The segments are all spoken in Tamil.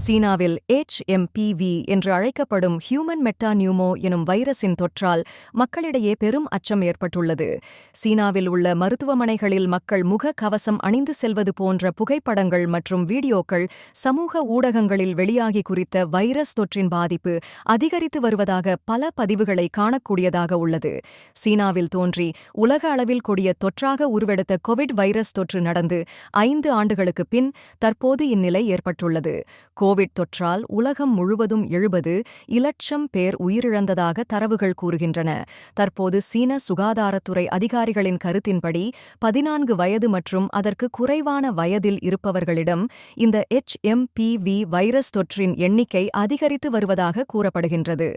சீனாவில் HMPV என்று அழைக்கப்படும் ஹியூமன் மெட்டாநியூமோ எனும் வைரஸின் தொற்றால் மக்களிடையே பெரும் அச்சம் ஏற்பட்டுள்ளது. சீனாவில் உள்ள மருத்துவமனைகளில் மக்கள் முக கவசம் அணிந்து செல்வது போன்ற புகைப்படங்கள் மற்றும் வீடியோக்கள் சமூக ஊடகங்களில் வெளியாகி குறித்த வைரஸ் தொற்றின் பாதிப்பு அதிகரித்து வருவதாக பல பதிவுகளை காணக்கூடியதாக உள்ளது. சீனாவில் தோன்றி உலக அளவில் கொடிய தொற்றாக உருவெடுத்த கோவிட் வைரஸ் தொற்று நடந்து 5 ஆண்டுகளுக்கு பின் தற்போது இந்நிலை ஏற்பட்டுள்ளது. கோவிட் தொற்றால் உலகம் முழுவதும் 70 இலட்சம் பேர் உயிரிழந்ததாக தரவுகள் கூறுகின்றன. தற்போது சீன சுகாதாரத்துறை அதிகாரிகளின் கருத்தின்படி 14 வயது மற்றும் அதற்கு குறைவான வயதில் இருப்பவர்களிடம் இந்த HMPV வைரஸ் தொற்றின் எண்ணிக்கை அதிகரித்து வருவதாக கூறப்படுகின்றது.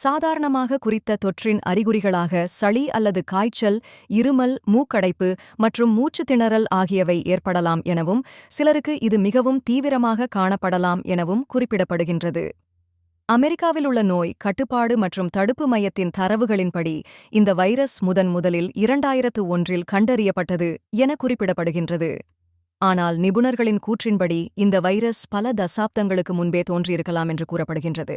சாதாரணமாக குறித்த தொற்றின் அறிகுறிகளாக சளி அல்லது காய்ச்சல், இருமல், மூக்கடைப்பு மற்றும் மூச்சு திணறல் ஆகியவை ஏற்படலாம் எனவும் சிலருக்கு இது மிகவும் தீவிரமாக காணப்படலாம் எனவும் குறிப்பிடப்படுகின்றது. அமெரிக்காவில் உள்ள நோய் கட்டுப்பாடு மற்றும் தடுப்பு மையத்தின் தரவுகளின்படி இந்த வைரஸ் முதலில் 2001 கண்டறியப்பட்டது என குறிப்பிடப்படுகின்றது. ஆனால் நிபுணர்களின் கூற்றின்படி இந்த வைரஸ் பல தசாப்தங்களுக்கு முன்பே தோன்றியிருக்கலாம் என்று கூறப்படுகின்றது.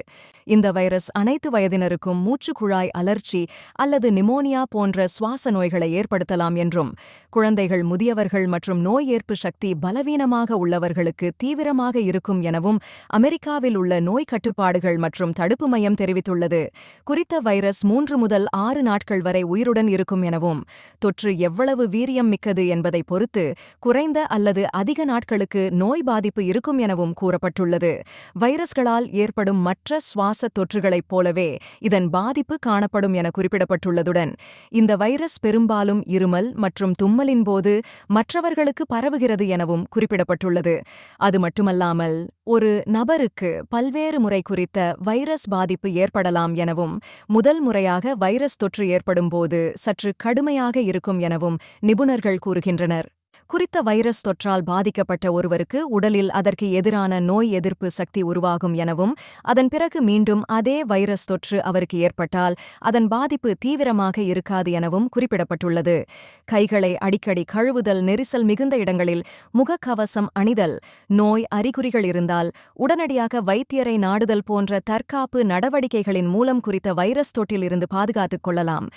இந்த வைரஸ் அனைத்து வயதினருக்கும் மூச்சுக்குழாய் அலர்ச்சி அல்லது நிமோனியா போன்ற சுவாச நோய்களை ஏற்படுத்தலாம் என்றும், குழந்தைகள், முதியவர்கள் மற்றும் நோய் எதிர்ப்பு சக்தி பலவீனமாக உள்ளவர்களுக்கு தீவிரமாக இருக்கும் எனவும் அமெரிக்காவில் உள்ள நோய் கட்டுப்பாடுகள் மற்றும் தடுப்பு மையம் தெரிவித்துள்ளது. குறித்த வைரஸ் 3 முதல் 6 நாட்கள் வரை உயிருடன் இருக்கும் எனவும், தொற்று எவ்வளவு வீரியம் மிக்கது என்பதை பொறுத்து குறைந்த அல்லது அதிக நாட்களுக்கு நோய் பாதிப்பு இருக்கும் எனவும் கூறப்பட்டுள்ளது. வைரஸ்களால் ஏற்படும் மற்ற சுவாச தொற்றுகளைப் போலவே இதன் பாதிப்பு காணப்படும் என குறிப்பிடப்பட்டுள்ளதுடன், இந்த வைரஸ் பெரும்பாலும் இருமல் மற்றும் தும்மலின் போது மற்றவர்களுக்கு பரவுகிறது எனவும் குறிப்பிடப்பட்டுள்ளது. அது மட்டுமல்லாமல் ஒரு நபருக்கு பல்வேறு முறை குறித்த வைரஸ் பாதிப்பு ஏற்படலாம் எனவும், முதல் முறையாக வைரஸ் தொற்று ஏற்படும் போது சற்று கடுமையாக இருக்கும் எனவும் நிபுணர்கள் கூறுகின்றனர். குறித்த வைரஸ் தொற்றால் பாதிக்கப்பட்ட ஒருவருக்கு உடலில் அதற்கு எதிரான நோய் எதிர்ப்பு சக்தி உருவாகும் எனவும், அதன் பிறகு மீண்டும் அதே வைரஸ் தொற்று அவருக்கு ஏற்பட்டால் அதன் பாதிப்பு தீவிரமாக இருக்காது எனவும் குறிப்பிடப்பட்டுள்ளது. கைகளை அடிக்கடி கழுவுதல், நெரிசல் மிகுந்த இடங்களில் முகக்கவசம் அணிதல், நோய் அறிகுறிகள் இருந்தால் உடனடியாக வைத்தியரை நாடுதல் போன்ற தற்காப்பு நடவடிக்கைகளின் மூலம் குறித்த வைரஸ் தொற்றில் இருந்து பாதுகாத்துக் கொள்ளலாம்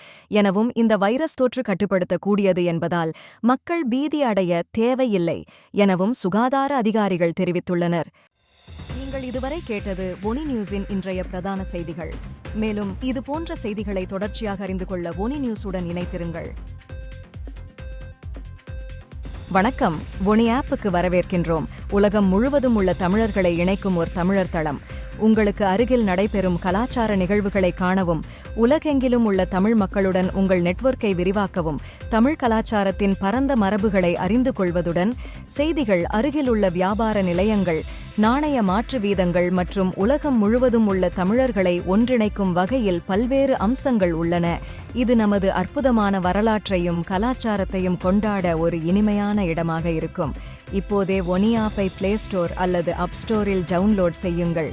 எனவும், இந்த வைரஸ் தொற்று கட்டுப்படுத்தக்கூடியது என்பதால் மக்கள் பீதி அடைய தேவையில்லை எனவும் சுகாதார அதிகாரிகள் தெரிவித்துள்ளனர். நீங்கள் இதுவரை கேட்டது ஒனி நியூஸின் இன்றைய பிரதான செய்திகள். மேலும் இதுபோன்ற செய்திகளை தொடர்ச்சியாக அறிந்து கொள்ள ஒனி நியூஸுடன் இணைத்திருங்கள். வணக்கம். ஒனி ஆப்புக்கு வரவேற்கின்றோம். உலகம் முழுவதும் உள்ள தமிழர்களை இணைக்கும் ஒரு தமிழர் தளம். உங்களுக்கு அருகில் நடைபெறும் கலாச்சார நிகழ்வுகளை காணவும், உலகெங்கிலும் உள்ள தமிழ் மக்களுடன் உங்கள் நெட்வொர்க்கை விரிவாக்கவும், தமிழ் கலாச்சாரத்தின் பரந்த மரபுகளை அறிந்து கொள்வதுடன், செய்திகள், அருகில் உள்ள வியாபார நிலையங்கள், நாணய மாற்று வீதங்கள் மற்றும் உலகம் முழுவதும் உள்ள தமிழர்களை ஒன்றிணைக்கும் வகையில் பல்வேறு அம்சங்கள் உள்ளன. இது நமது அற்புதமான வரலாற்றையும் கலாச்சாரத்தையும் கொண்டாட ஒரு இனிமையான இடமாக இருக்கும். இப்போதே ஒனி ஆப்பை பிளே ஸ்டோர் அல்லது அப் ஸ்டோரில் டவுன்லோட் செய்யுங்கள்.